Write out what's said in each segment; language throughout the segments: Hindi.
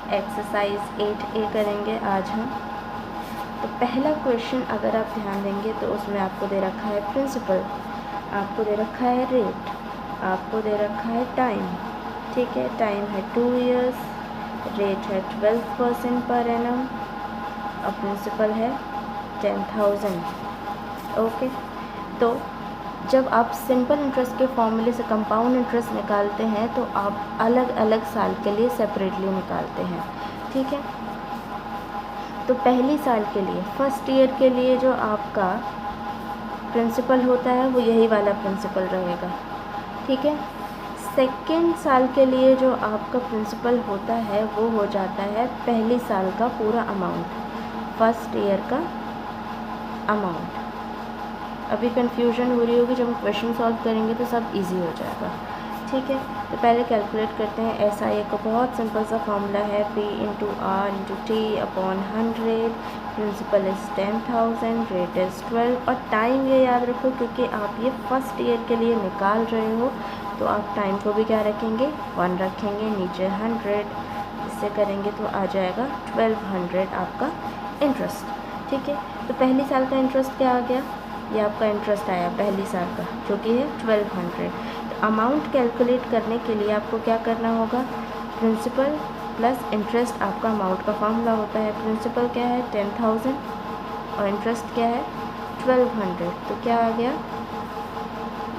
एक्सरसाइज 8A करेंगे आज हम। तो पहला क्वेश्चन अगर आप ध्यान देंगे तो उसमें आपको दे रखा है प्रिंसिपल, आपको दे रखा है रेट, आपको दे रखा है टाइम। ठीक है, टाइम है 2 years, रेट है 12% पर एनम और प्रिंसिपल है 10,000। ओके, तो जब आप सिंपल इंटरेस्ट के फॉर्मूले से कंपाउंड इंटरेस्ट निकालते हैं तो आप अलग अलग साल के लिए सेपरेटली निकालते हैं। ठीक है, तो पहली साल के लिए, फर्स्ट ईयर के लिए जो आपका प्रिंसिपल होता है वो यही वाला प्रिंसिपल रहेगा। ठीक है, सेकेंड साल के लिए जो आपका प्रिंसिपल होता है वो हो जाता है पहली साल का पूरा अमाउंट, फर्स्ट ईयर का अमाउंट। अभी कंफ्यूजन हो रही होगी, जब हम क्वेश्चन सॉल्व करेंगे तो सब इजी हो जाएगा। ठीक है, तो पहले कैलकुलेट करते हैं। SIA का बहुत सिंपल सा फॉर्मूला है P into R into T upon 100, principal is 10,000, rate is 12 और टाइम ये याद रखो क्योंकि आप ये फर्स्ट ईयर के लिए निकाल रहे हो तो आप टाइम को भी क्या रखेंगे, 1 रखेंगे, नीचे 100, इससे करेंगे तो आ जाएगा 1200 आपका इंटरेस्ट। ठीक है, तो पहली साल का इंटरेस्ट क्या आ गया, ये आपका इंटरेस्ट आया पहली साल का जो कि है 1200। तो अमाउंट कैलकुलेट करने के लिए आपको क्या करना होगा, प्रिंसिपल प्लस इंटरेस्ट आपका अमाउंट का फॉर्मूला होता है। प्रिंसिपल क्या है 10,000 और इंटरेस्ट क्या है 1200, तो क्या आ गया,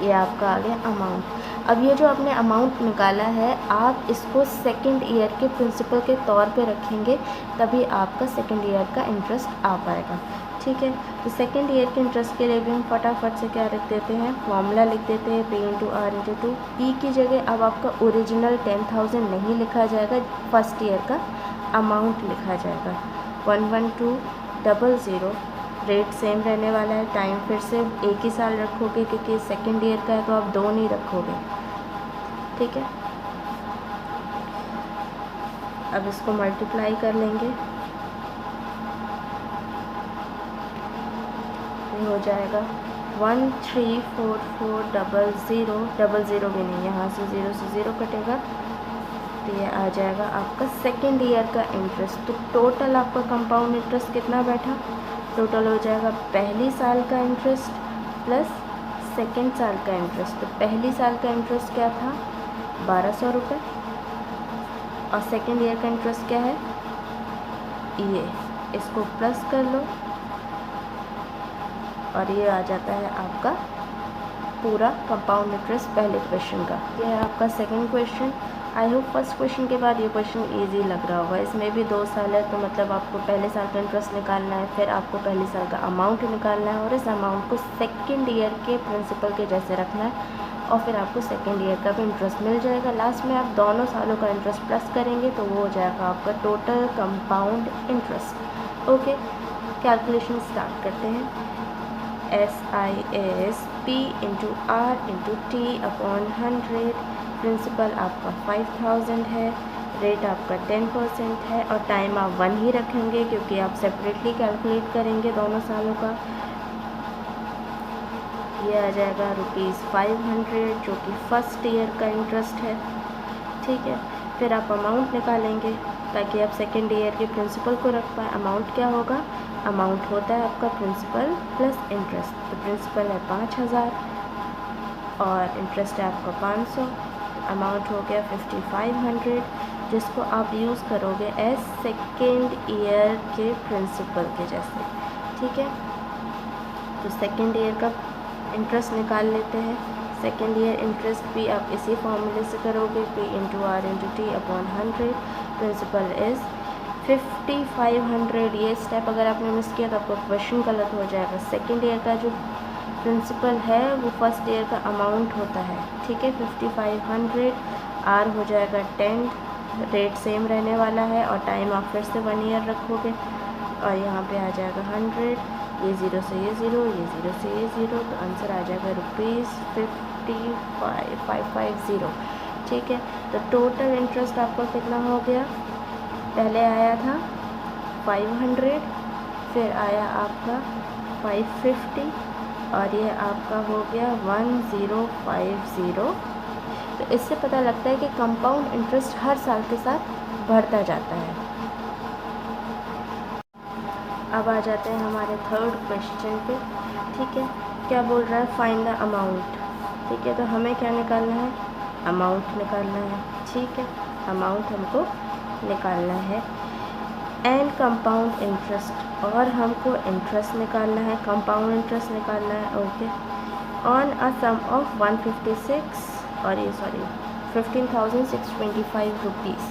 ये आपका आ गया अमाउंट। अब ये जो आपने अमाउंट निकाला है आप इसको सेकंड ईयर के प्रिंसिपल के तौर पे रखेंगे, तभी आपका सेकंड ईयर का इंटरेस्ट आ पाएगा। ठीक है, तो सेकंड ईयर के इंटरेस्ट के लिए भी हम फटाफट से क्या लिख देते हैं, फॉर्मूला लिख देते हैं P into R into 2। P की जगह अब आपका ओरिजिनल 10,000 नहीं लिखा जाएगा, फर्स्ट ईयर का अमाउंट लिखा जाएगा 11200। रेट सेम रहने वाला है, टाइम फिर से एक ही साल रखोगे क्योंकि सेकंड ईयर का है तो आप 2 नहीं रखोगे। ठीक है, अब इसको मल्टीप्लाई कर लेंगे, ये हो जाएगा 134400, भी नहीं, यहाँ से 0 कटेगा तो ये आ जाएगा आपका सेकेंड ईयर का इंटरेस्ट। तो टोटल आपका कंपाउंड इंटरेस्ट कितना बैठा, टोटल हो जाएगा पहली साल का इंटरेस्ट प्लस सेकेंड साल का इंटरेस्ट। तो पहली साल का इंटरेस्ट क्या था 1200 रुपये और सेकेंड ईयर का इंटरेस्ट क्या है, ये इसको प्लस कर लो और ये आ जाता है आपका पूरा कंपाउंड इंटरेस्ट पहले क्वेश्चन का। ये है आपका second question. I hope first question के बाद ये क्वेश्चन इजी लग रहा होगा। इसमें भी 2 साल है तो मतलब आपको पहले साल का इंटरेस्ट निकालना है, फिर आपको पहले साल का अमाउंट निकालना है और इस अमाउंट को सेकेंड ईयर के प्रिंसिपल के जैसे रखना है और फिर आपको सेकेंड ईयर का भी इंटरेस्ट मिल जाएगा। लास्ट में आप दोनों सालों का इंटरेस्ट प्लस करेंगे तो वो हो जाएगा आपका total compound interest. Okay, calculation start करते हैं। SIA P into R into T upon 100, principal आपका 5,000 है, रेट आपका 10% है और टाइम आप 1 ही रखेंगे क्योंकि आप सेपरेटली कैलकुलेट करेंगे दोनों सालों का। ये आ जाएगा ₹500 जो कि फर्स्ट ईयर का इंटरेस्ट है। ठीक है, फिर आप अमाउंट निकालेंगे ताकि आप सेकेंड ईयर के प्रिंसिपल को रख पाए। अमाउंट क्या होगा, अमाउंट होता है आपका प्रिंसिपल प्लस इंटरेस्ट। तो प्रिंसिपल है 5,000 और इंटरेस्ट है आपका 500, अमाउंट हो गया 5,500 जिसको आप यूज़ करोगे एज सेकेंड ईयर के प्रिंसिपल के जैसे। ठीक है, तो सेकेंड ईयर का इंटरेस्ट निकाल लेते हैं। सेकेंड ईयर इंटरेस्ट भी आप इसी फॉर्मूले से करोगे P into R into T upon 100, principal is 5,500। ये स्टेप अगर आपने मिस किया तो आपका क्वेश्चन गलत हो जाएगा। सेकेंड ईयर का जो प्रिंसिपल है वो फर्स्ट ईयर का अमाउंट होता है। ठीक है, 5,500, R हो जाएगा 10, रेट सेम रहने वाला है और टाइम आप फिर से 1 ईयर रखोगे और यहाँ पे आ जाएगा 100, ये 0 से ये 0, ये 0 से ये 0, तो आंसर आ जाएगा ₹55,550। ठीक है, तो टोटल इंटरेस्ट आपका कितना हो गया, पहले आया था 500, फिर आया आपका 550 और ये आपका हो गया 1050। तो इससे पता लगता है कि कंपाउंड इंटरेस्ट हर साल के साथ बढ़ता जाता है। अब आ जाते हैं हमारे थर्ड क्वेश्चन पे। ठीक है, क्या बोल रहा है, फाइंड द अमाउंट। ठीक है, तो हमें क्या निकालना है, अमाउंट निकालना है। ठीक है, अमाउंट हमको निकालना है। एंड कंपाउंड इंटरेस्ट, और हमको इंटरेस्ट निकालना है, कंपाउंड इंटरेस्ट निकालना है। Okay, on a sum of 156 और ये 15,625 रुपीज़।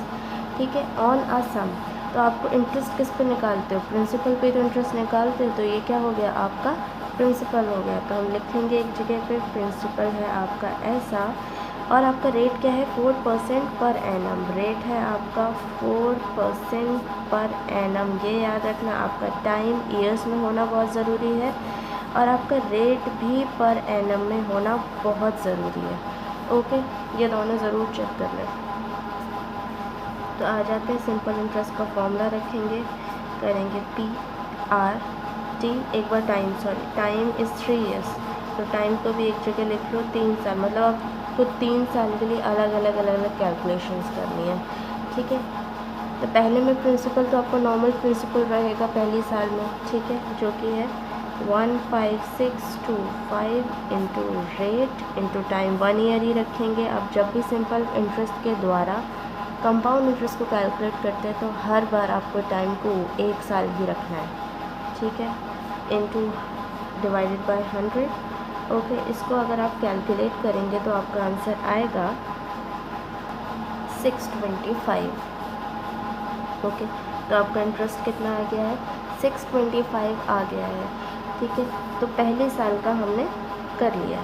ठीक है, ऑन अ सम, तो आपको इंटरेस्ट किस पे निकालते हो, प्रिंसिपल पे तो इंटरेस्ट निकालते हो, तो ये क्या हो गया, आपका प्रिंसिपल हो गया। तो हम लिखेंगे एक जगह पे प्रिंसिपल है आपका ऐसा, और आपका रेट क्या है, 4% पर एनम। रेट है आपका 4% पर एनम। ये याद रखना, आपका टाइम ईयर्स में होना बहुत ज़रूरी है, और आपका रेट भी पर एनम में होना बहुत ज़रूरी है। ओके, ये दोनों ज़रूर चेक कर लें। तो आ जाते हैं, सिंपल इंटरेस्ट का फॉर्मूला रखेंगे, करेंगे PRT, एक बार टाइम इज़ 3 ईयर्स, तो टाइम को भी एक जगह लिख लो, 3 साल, मतलब आपको 3 साल के लिए अलग अलग कैलकुलेशंस करनी है। ठीक है, तो पहले में प्रिंसिपल तो आपको नॉर्मल प्रिंसिपल रहेगा पहली साल में। ठीक है, जो कि है 15625 into rate into time, 1 year ही रखेंगे। अब जब भी सिंपल इंटरेस्ट के द्वारा कंपाउंड इंटरेस्ट को कैलकुलेट करते हैं तो हर बार आपको टाइम को 1 साल ही रखना है। ठीक है, इंटू डिवाइडेड बाय 100। ओके, इसको अगर आप कैलकुलेट करेंगे तो आपका आंसर आएगा 625। ओके, तो आपका इंटरेस्ट कितना आ गया है, 625 आ गया है। ठीक है, तो पहले साल का हमने कर लिया।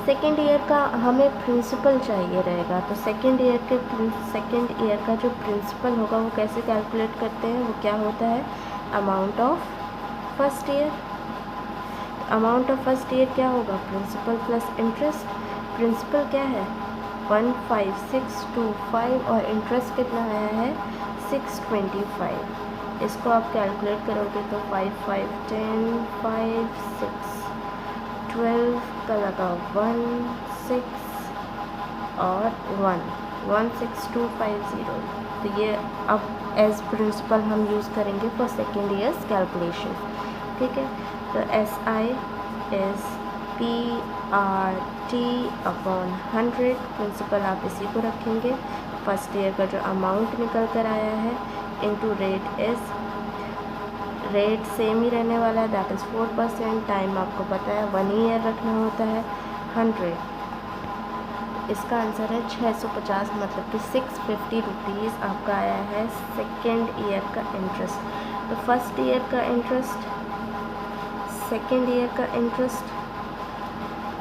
सेकेंड ईयर का हमें प्रिंसिपल चाहिए रहेगा, तो सेकेंड ईयर का जो प्रिंसिपल होगा वो कैसे कैलकुलेट करते हैं, वो क्या होता है, amount of first year. Amount of first year क्या होगा, प्रिंसिपल प्लस इंटरेस्ट। प्रिंसिपल क्या है 15625 और इंटरेस्ट कितना आया है 625। इसको आप कैलकुलेट करोगे तो 5 5 10 5 6 12 का लगा 1 6 और 1 16250। तो ये अब एज प्रिंसिपल हम यूज़ करेंगे फॉर सेकेंड ईयर्स कैलकुलेशन। ठीक है, तो SI is PRT upon 100। Principal आप इसी को रखेंगे, फर्स्ट ईयर का जो अमाउंट निकल कर आया है, इंटू रेट सेम ही रहने वाला है, दैट इज़ 4%। टाइम आपको पता है 1 ईयर रखना होता है, 100। इसका आंसर है 650, मतलब कि 650 रुपीज़ आपका आया है सेकेंड ईयर का इंटरेस्ट। तो फर्स्ट ईयर का इंटरेस्ट, सेकेंड ईयर का इंटरेस्ट।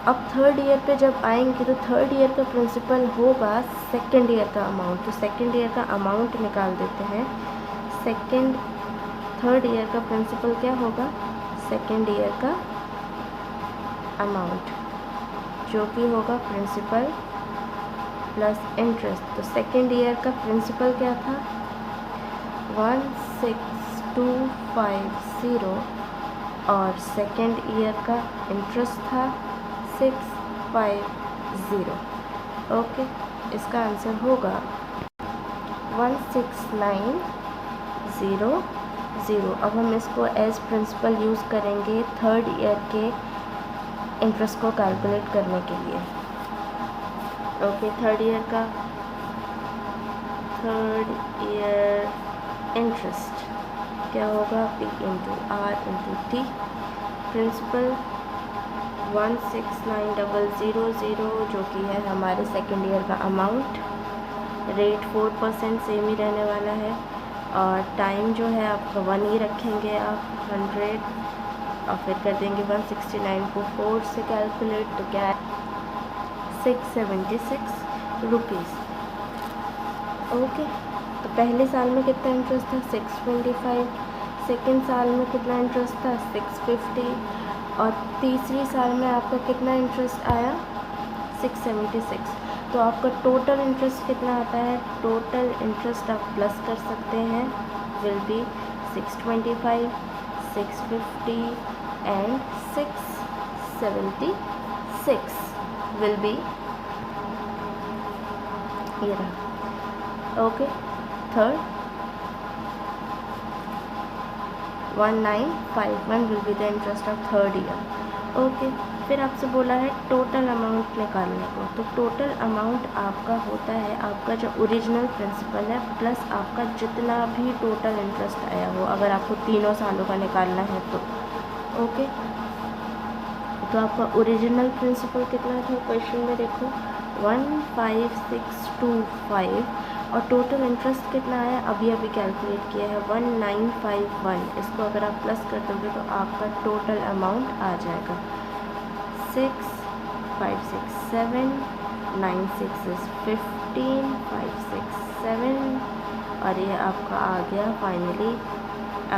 अब थर्ड ईयर पे जब आएंगे तो थर्ड ईयर का प्रिंसिपल होगा सेकेंड ईयर का अमाउंट, तो सेकेंड ईयर का अमाउंट निकाल देते हैं। थर्ड ईयर का प्रिंसिपल क्या होगा, सेकेंड ईयर का अमाउंट, जो कि होगा प्रिंसिपल प्लस इंटरेस्ट। तो सेकेंड ईयर का प्रिंसिपल क्या था 16250 और सेकेंड ईयर का इंटरेस्ट था 650। ओके, इसका आंसर होगा 16900। अब हम इसको एज प्रिंसिपल यूज़ करेंगे थर्ड ईयर के इंटरेस्ट को कैलकुलेट करने के लिए। ओके, थर्ड ईयर इंटरेस्ट क्या होगा, P into R into T। Principal 16900 जो कि है हमारे सेकेंड ईयर का अमाउंट। रेट 4% सेम ही रहने वाला है, और टाइम जो है आपका 1 ही रखेंगे आप, 100, और फिर कर देंगे 169 को 4 से कैलकुलेट, तो क्या है 676 रुपीज़। ओके, तो पहले साल में कितना इंटरेस्ट था 625, सेकेंड साल में कितना इंटरेस्ट था 650, और तीसरी साल में आपका कितना इंटरेस्ट आया 676। तो आपका टोटल इंटरेस्ट कितना आता है, टोटल इंटरेस्ट आप प्लस कर सकते हैं, will be 625, 650 and 676 will be ये रहा। Okay, third 1951 will be the interest of third year. Okay, फिर आपसे बोला है टोटल अमाउंट निकालने को। तो टोटल अमाउंट आपका होता है आपका जो ओरिजिनल प्रिंसिपल है प्लस आपका जितना भी टोटल इंटरेस्ट आया हो, अगर आपको तीनों सालों का निकालना है तो। ओके, तो आपका ओरिजिनल प्रिंसिपल कितना था क्वेश्चन में देखो 15625 और टोटल इंटरेस्ट कितना आया अभी अभी कैलकुलेट किया है 1951। इसको अगर आप प्लस कर दोगे तो आपका टोटल अमाउंट आ जाएगा 6567 96 is 15 567 और ये आपका आ गया फाइनली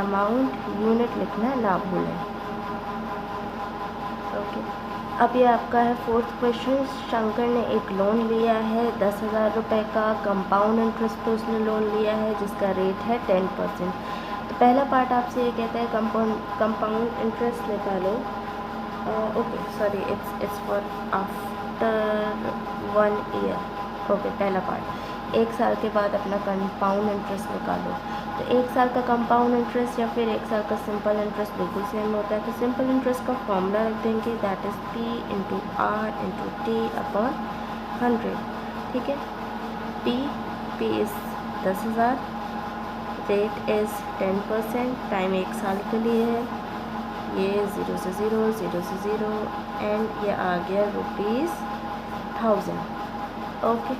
अमाउंट। यूनिट लिखना ना भूलें। ओके, अब ये आपका है फोर्थ क्वेश्चन। शंकर ने एक लोन लिया है 10,000 रुपये का, कंपाउंड इंटरेस्ट पे उसने लोन लिया है जिसका रेट है 10%। तो पहला पार्ट आपसे ये कहता है कंपाउंड इंटरेस्ट निकालो। Okay sorry, it's for after 1 year. Okay, पहला पार्ट 1 साल के बाद अपना कंपाउंड इंटरेस्ट निकालो। तो 1 साल का कंपाउंड इंटरेस्ट या फिर 1 साल का सिंपल इंटरेस्ट बिल्कुल सेम होता है। तो सिंपल इंटरेस्ट का फॉर्मूला रख देंगे, that is P into R into T upon 100। ठीक है, P is 10,000, rate is 10%, time 1 साल के लिए है, ये 0 से 0 0 से 0 एंड ये आ गया ₹1000। ओके,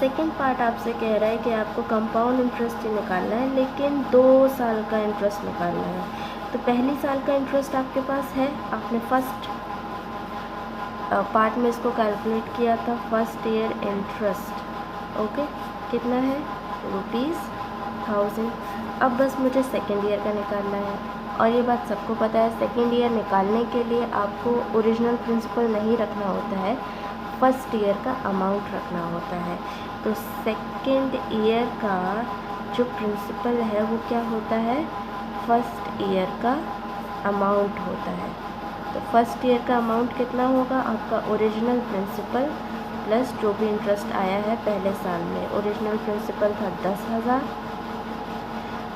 सेकेंड पार्ट आपसे कह रहा है कि आपको कंपाउंड इंटरेस्ट ही निकालना है लेकिन 2 साल का इंटरेस्ट निकालना है। तो पहली साल का इंटरेस्ट आपके पास है, आपने फर्स्ट पार्ट में इसको कैलकुलेट किया था, फर्स्ट ईयर इंटरेस्ट। ओके, कितना है ₹1000। अब बस मुझे सेकेंड ईयर का निकालना है और ये बात सबको पता है, सेकेंड ईयर निकालने के लिए आपको ओरिजिनल प्रिंसिपल नहीं रखना होता है, फर्स्ट ईयर का अमाउंट रखना होता है। तो सेकेंड ईयर का जो प्रिंसिपल है वो क्या होता है, फर्स्ट ईयर का अमाउंट होता है। तो फर्स्ट ईयर का अमाउंट कितना होगा, आपका ओरिजिनल प्रिंसिपल प्लस जो भी इंटरेस्ट आया है पहले साल में। ओरिजिनल प्रिंसिपल था 10,000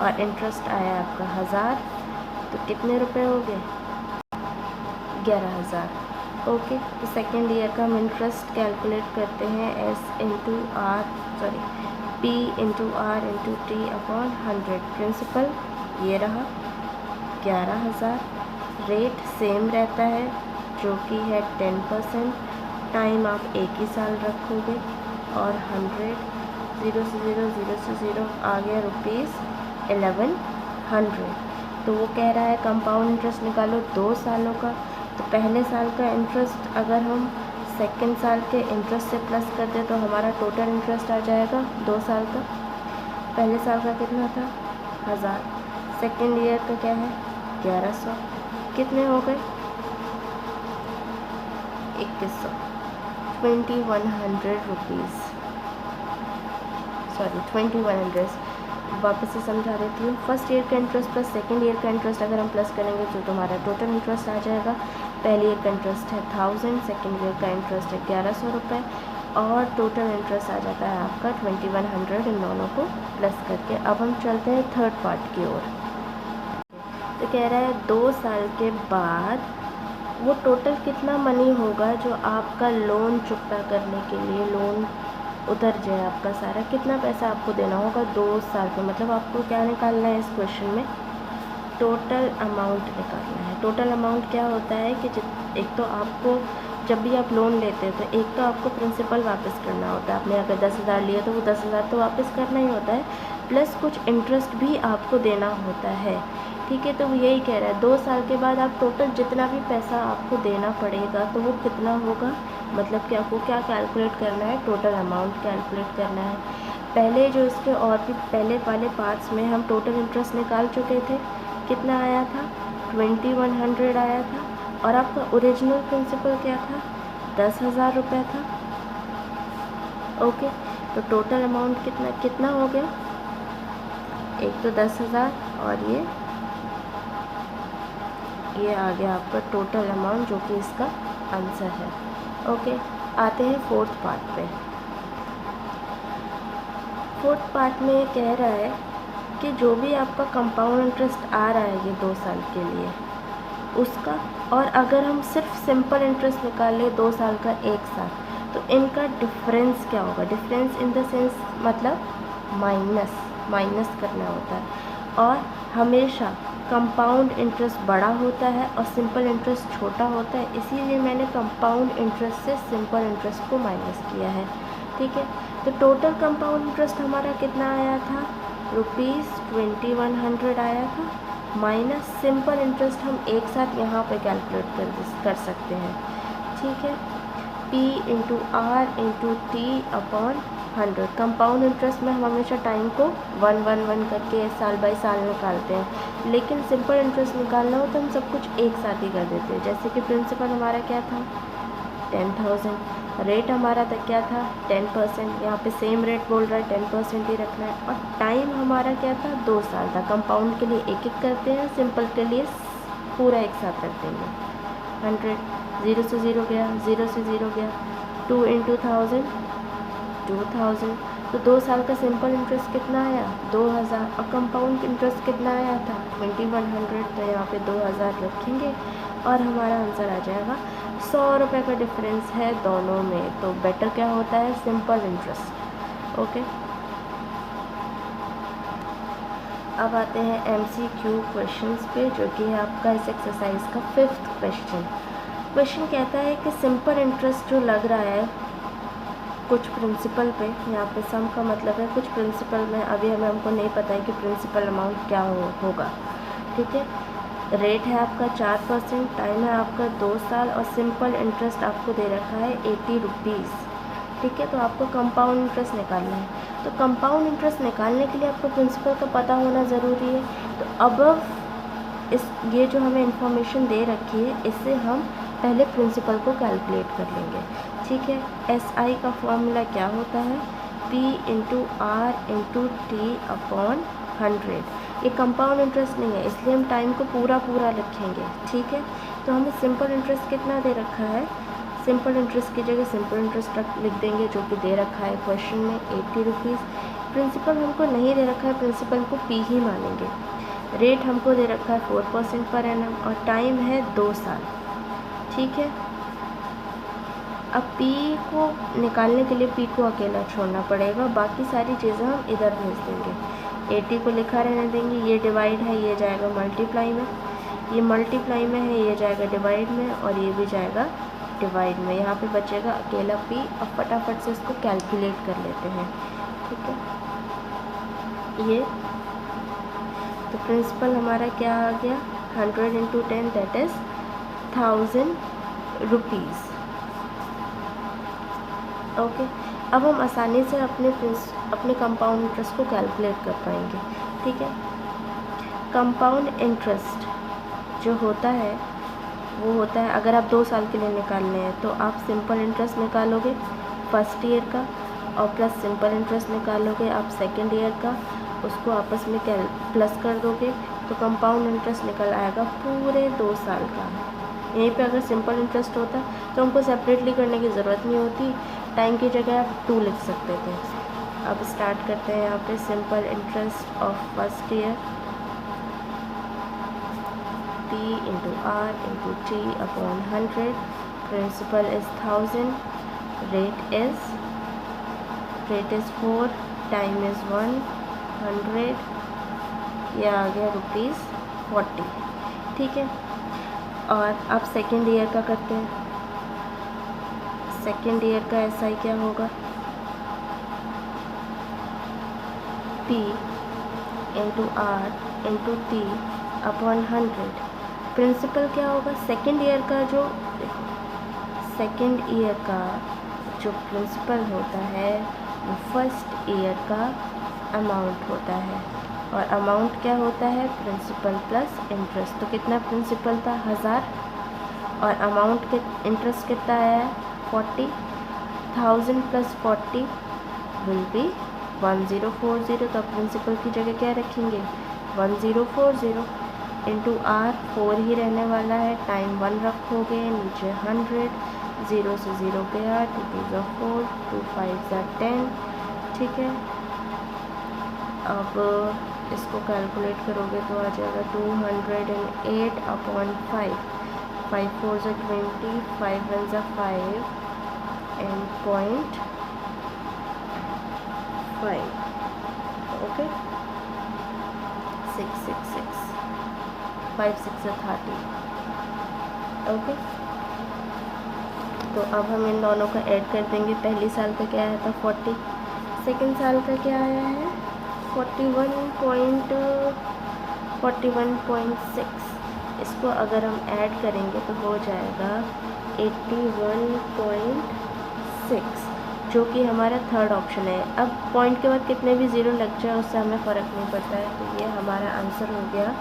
और इंटरेस्ट आया आपका 1000, तो कितने रुपए हो गए 11,000। ओके, तो सेकेंड ईयर का हम इंटरेस्ट कैलकुलेट करते हैं P into R into T upon 100। Principal ये रहा 11,000, रेट सेम रहता है जो कि है 10%, टाइम आप 1 ही साल रखोगे और 100 0 से 0 0 से 0 आ गया ₹1100। तो वो कह रहा है कंपाउंड इंटरेस्ट निकालो 2 सालों का। तो पहले साल का इंटरेस्ट अगर हम सेकेंड साल के इंटरेस्ट से प्लस कर दें तो हमारा टोटल इंटरेस्ट आ जाएगा 2 साल का। पहले साल का कितना था 1000, सेकेंड ईयर का क्या है 1100, कितने हो गए 2100, 2100 रुपीज़, सॉरी 2100। वापस से समझा देती हूँ, फर्स्ट ईयर का इंटरेस्ट प्लस सेकेंड ईयर का इंटरेस्ट अगर हम प्लस करेंगे तो तुम्हारा टोटल इंटरेस्ट आ जाएगा। पहले ईयर का इंटरेस्ट है 1000, सेकेंड ईयर का इंटरेस्ट है 1100 रुपये और टोटल इंटरेस्ट आ जाता है आपका 2100 इन दोनों को प्लस करके। अब हम चलते हैं थर्ड पार्ट की ओर। तो कह रहा है 2 साल के बाद वो टोटल कितना मनी होगा जो आपका लोन चुकता करने के लिए लोन उतर जाए आपका सारा, कितना पैसा आपको देना होगा 2 साल के। मतलब आपको क्या निकालना है इस क्वेश्चन में, टोटल अमाउंट निकालना है। टोटल अमाउंट क्या होता है कि एक तो आपको जब भी आप लोन लेते हैं तो एक तो आपको प्रिंसिपल वापस करना होता है। आपने अगर 10,000 लिए तो वो 10,000 तो वापस करना ही होता है, प्लस कुछ इंटरेस्ट भी आपको देना होता है। ठीक है, तो वो यही कह रहा है 2 साल के बाद आप टोटल जितना भी पैसा आपको देना पड़ेगा तो वो कितना होगा। मतलब कि आपको क्या कैलकुलेट करना है, टोटल अमाउंट कैलकुलेट करना है। पहले जो इसके और भी पहले वाले पार्ट्स में हम टोटल इंटरेस्ट निकाल चुके थे, कितना आया था 2100 आया था और आपका ओरिजिनल प्रिंसिपल क्या था 10,000 रुपये था। ओके, तो टोटल अमाउंट कितना हो गया, एक तो 10,000 और ये आ गया आपका टोटल अमाउंट जो कि इसका आंसर है। ओके, आते हैं फोर्थ पार्ट पे। फोर्थ पार्ट में ये कह रहा है कि जो भी आपका कंपाउंड इंटरेस्ट आ रहा है ये 2 साल के लिए उसका, और अगर हम सिर्फ सिंपल इंटरेस्ट निकालें 2 साल का 1 साल, तो इनका डिफरेंस क्या होगा। डिफरेंस इन द सेंस मतलब माइनस करना होता है, और हमेशा कंपाउंड इंटरेस्ट बड़ा होता है और सिंपल इंटरेस्ट छोटा होता है, इसीलिए मैंने कंपाउंड इंटरेस्ट से सिंपल इंटरेस्ट को माइनस किया है। ठीक है, तो टोटल कंपाउंड इंटरेस्ट हमारा कितना आया था, ₹2100 आया था, माइनस सिंपल इंटरेस्ट हम एक साथ यहाँ पे कैलकुलेट कर सकते हैं। ठीक है, P into R into T upon 100। Compound interest में हम हमेशा टाइम को 1 करके साल बाई साल निकालते हैं, लेकिन सिंपल इंटरेस्ट निकालना हो तो हम सब कुछ एक साथ ही कर देते हैं। जैसे कि प्रिंसिपल हमारा क्या था 10,000, रेट हमारा तक क्या था 10%, यहाँ पे सेम रेट बोल रहा है 10% ही रखना है, और टाइम हमारा क्या था 2 साल था। कंपाउंड के लिए एक एक करते हैं, सिंपल के लिए पूरा एक साथ रख देंगे। 100, 0 से 0 गया, 0 से 0 गया, 2 इंटू 1000 2000, तो 2 साल का सिंपल इंटरेस्ट कितना आया 2000, और कंपाउंड इंटरेस्ट कितना आया था 2100, तो यहाँ पे 2000 रखेंगे और हमारा आंसर आ जाएगा। 100 रुपये का डिफरेंस है दोनों में, तो बेटर क्या होता है सिंपल इंटरेस्ट। ओके, अब आते हैं MCQ क्वेश्चंस पे, जो कि है आपका इस एक्सरसाइज का 5th क्वेश्चन। क्वेश्चन कहता है कि सिंपल इंटरेस्ट जो लग रहा है कुछ प्रिंसिपल पे, यहाँ पे सम का मतलब है कुछ प्रिंसिपल में, अभी हमको नहीं पता है कि प्रिंसिपल अमाउंट क्या होगा। ठीक है, रेट है आपका 4%, टाइम है आपका 2 साल, और सिंपल इंटरेस्ट आपको दे रखा है 80 रुपीज़। ठीक है, तो आपको कंपाउंड इंटरेस्ट निकालना है। तो कंपाउंड इंटरेस्ट निकालने के लिए आपको प्रिंसिपल का पता होना ज़रूरी है। तो अब ये जो हमें इंफॉर्मेशन दे रखी है, इससे हम पहले प्रिंसिपल को कैलकुलेट कर लेंगे। ठीक है, SI का फॉर्मूला क्या होता है P into R into T upon 100। ये कंपाउंड इंटरेस्ट नहीं है, इसलिए हम टाइम को पूरा रखेंगे। ठीक है, तो हमें सिंपल इंटरेस्ट कितना दे रखा है, सिंपल इंटरेस्ट की जगह सिंपल इंटरेस्ट लिख देंगे, जो कि दे रखा है क्वेश्चन में 80 रुपीज़। प्रिंसिपल हमको नहीं दे रखा है, प्रिंसिपल को P ही मानेंगे। रेट हमको दे रखा है 4% पर एनम, और टाइम है 2 साल। ठीक है, अब P को निकालने के लिए P को अकेला छोड़ना पड़ेगा, बाकी सारी चीज़ें हम इधर भेज देंगे। 80 को लिखा रहने देंगे, ये डिवाइड है, ये जाएगा मल्टीप्लाई में, ये मल्टीप्लाई में है, ये जाएगा डिवाइड में, और ये भी जाएगा डिवाइड में। यहाँ पे बचेगा अकेला P, और फटाफट से इसको कैलकुलेट कर लेते हैं। ठीक है, ये तो प्रिंसिपल हमारा क्या आ गया 100 into 10 that is 1000 rupees. Okay, अब हम आसानी से अपने कंपाउंड इंटरेस्ट को कैलकुलेट कर पाएंगे। ठीक है, कंपाउंड इंटरेस्ट जो होता है वो होता है, अगर आप 2 साल के लिए निकालने हैं तो आप सिंपल इंटरेस्ट निकालोगे फर्स्ट ईयर का, और प्लस सिंपल इंटरेस्ट निकालोगे आप सेकेंड ईयर का, उसको आपस में प्लस कर दोगे, तो कंपाउंड इंटरेस्ट निकल आएगा पूरे 2 साल का। यहीं पे अगर सिंपल इंटरेस्ट होता तो हमको सेपरेटली करने की ज़रूरत नहीं होती, टाइम की जगह आप 2 लिख सकते थे। अब स्टार्ट करते हैं यहाँ पे simple interest of first year, P into R into T upon 100, principal is 1000, rate is 4, time is 100, यह आ गया ₹40। ठीक है, और अब सेकेंड ईयर का करते हैं। सेकेंड ईयर का SI क्या होगा P into R into T upon 100। Principal क्या होगा सेकेंड ईयर का, जो प्रिंसिपल होता है वो फर्स्ट ईयर का अमाउंट होता है, और अमाउंट क्या होता है प्रिंसिपल प्लस इंटरेस्ट। तो कितना प्रिंसिपल था 1000, और अमाउंट के इंटरेस्ट कितना आया है 40, 1000 प्लस 40 विल बी 1040। तो प्रिंसिपल की जगह क्या रखेंगे 1040 इंटू आर, 4 ही रहने वाला है, टाइम 1 रखोगे, नीचे 100, 0 से 0 गया, 2 2 4, 2 5 10। ठीक है, अब इसको कैलकुलेट करोगे तो आ जाएगा 208/5, 5 4 ज़ा 20, 5 1 ज़ा 5 and 0.5, ओके 666, 5 6 ज़ा 30, ओके। तो अब हम इन दोनों का ऐड कर देंगे। पहली साल का क्या आया था 40, सेकेंड साल का क्या आया है 41.6। इसको अगर हम ऐड करेंगे तो हो जाएगा 81.6, जो कि हमारा थर्ड ऑप्शन है। अब पॉइंट के बाद कितने भी ज़ीरो लग जाए उससे हमें फ़र्क नहीं पड़ता है। तो ये हमारा आंसर हो गया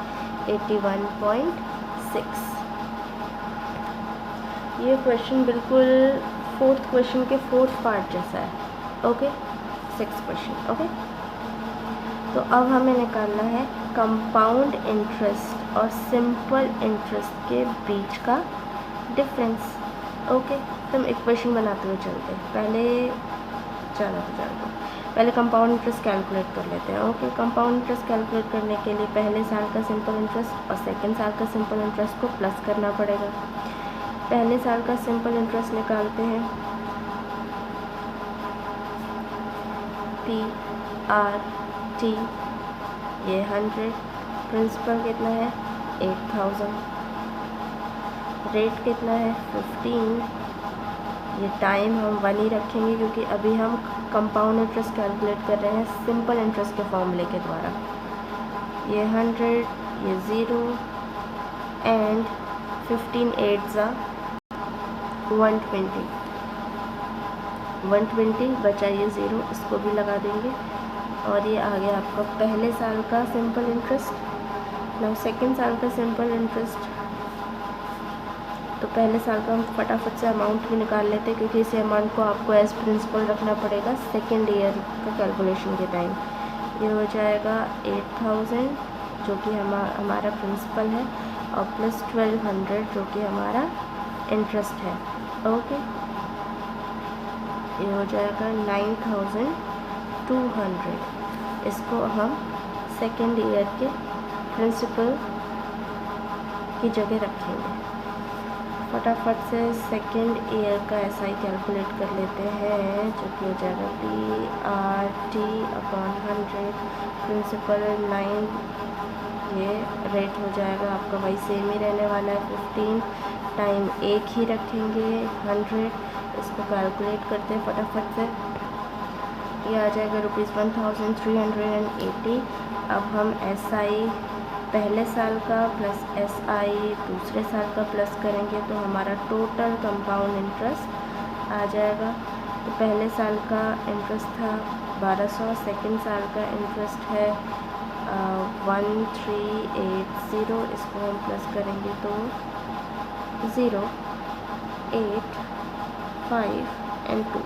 81.6। ये क्वेश्चन बिल्कुल फोर्थ क्वेश्चन के फोर्थ पार्ट जैसा है, ओके। Six question, okay. तो अब हमें निकालना है कंपाउंड इंटरेस्ट और सिंपल इंटरेस्ट के बीच का डिफरेंस, ओके। तो हम इक्वेशन बनाते हुए चलते हैं। पहले कंपाउंड इंटरेस्ट कैलकुलेट कर लेते हैं, ओके। कंपाउंड इंटरेस्ट कैलकुलेट करने के लिए पहले साल का सिंपल इंटरेस्ट और सेकेंड साल का सिंपल इंटरेस्ट को प्लस करना पड़ेगा। पहले साल का सिंपल इंटरेस्ट निकालते हैं, PRT, ये 100, प्रिंसिपल कितना है 8000, रेट कितना है 15, ये टाइम हम 1 ही रखेंगे क्योंकि अभी हम कंपाउंड इंटरेस्ट कैलकुलेट कर रहे हैं सिंपल इंटरेस्ट के फॉर्मूले के द्वारा। ये 100, ये 0 एंड 15 8 ज़ा 120 बचा ये 0, इसको भी लगा देंगे। और ये आ गया आपका पहले साल का सिंपल इंटरेस्ट। नाउ सेकेंड साल का सिंपल इंटरेस्ट, तो पहले साल का हम फटाफट से अमाउंट भी निकाल लेते हैं क्योंकि इसी अमाउंट को आपको एज प्रिंसिपल रखना पड़ेगा सेकेंड ईयर का कैलकुलेशन के टाइम। ये हो जाएगा 8000 जो कि हमारा प्रिंसिपल है और प्लस 1200 जो कि हमारा इंटरेस्ट है, ओके। ये हो जाएगा 9200। इसको हम सेकेंड ईयर के प्रिंसिपल की जगह रखेंगे। फटाफट से सेकेंड ईयर का SI कैलकुलेट कर लेते हैं जो कि हो जाएगा PRT/100, प्रिंसिपल 9, ये रेट हो जाएगा आपका वही सेम ही रहने वाला है 15, टाइम एक ही रखेंगे 100। इसको कैलकुलेट करते हैं फटाफट से, ये आ जाएगा ₹1380। अब हम SI पहले साल का प्लस SI दूसरे साल का प्लस करेंगे तो हमारा टोटल कंपाउंड इंटरेस्ट आ जाएगा। तो पहले साल का इंटरेस्ट था 1200, सेकेंड साल का इंटरेस्ट है 1380। इसको हम प्लस करेंगे तो 0 8 5 and 2,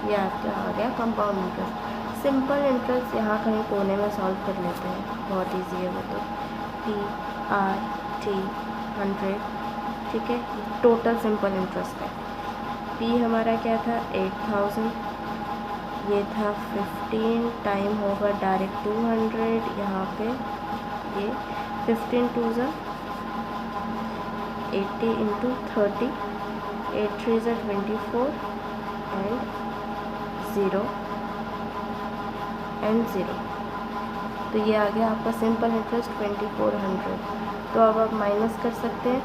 ये आपका आ गया कंपाउंड इंटरेस्ट। सिंपल इंटरेस्ट यहाँ कहीं कोने में सॉल्व कर लेते हैं, बहुत इजी है वो। तो PRT 100, ठीक है, टोटल सिंपल इंटरेस्ट है। P हमारा क्या था 8000, ये था 15, टाइम होगा डायरेक्ट 200 यहाँ पे। ये 15 2 ज़ा 80 इंटू 30, 8 3 ज़ा 24 एंड 0 एंड 0। तो ये आ गया आपका सिंपल इंटरेस्ट 2400। तो अब आप माइनस कर सकते हैं।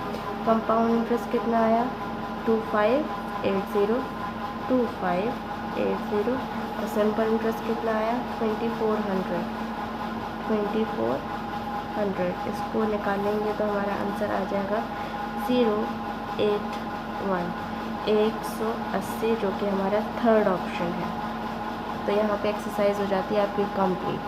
कंपाउंड इंटरेस्ट कितना आया 2580 और सिंपल इंटरेस्ट कितना आया 2400। इसको निकालेंगे तो हमारा आंसर आ जाएगा 081, 180, जो कि हमारा थर्ड ऑप्शन है। तो यहाँ पे एक्सरसाइज हो जाती है आपकी कंप्लीट।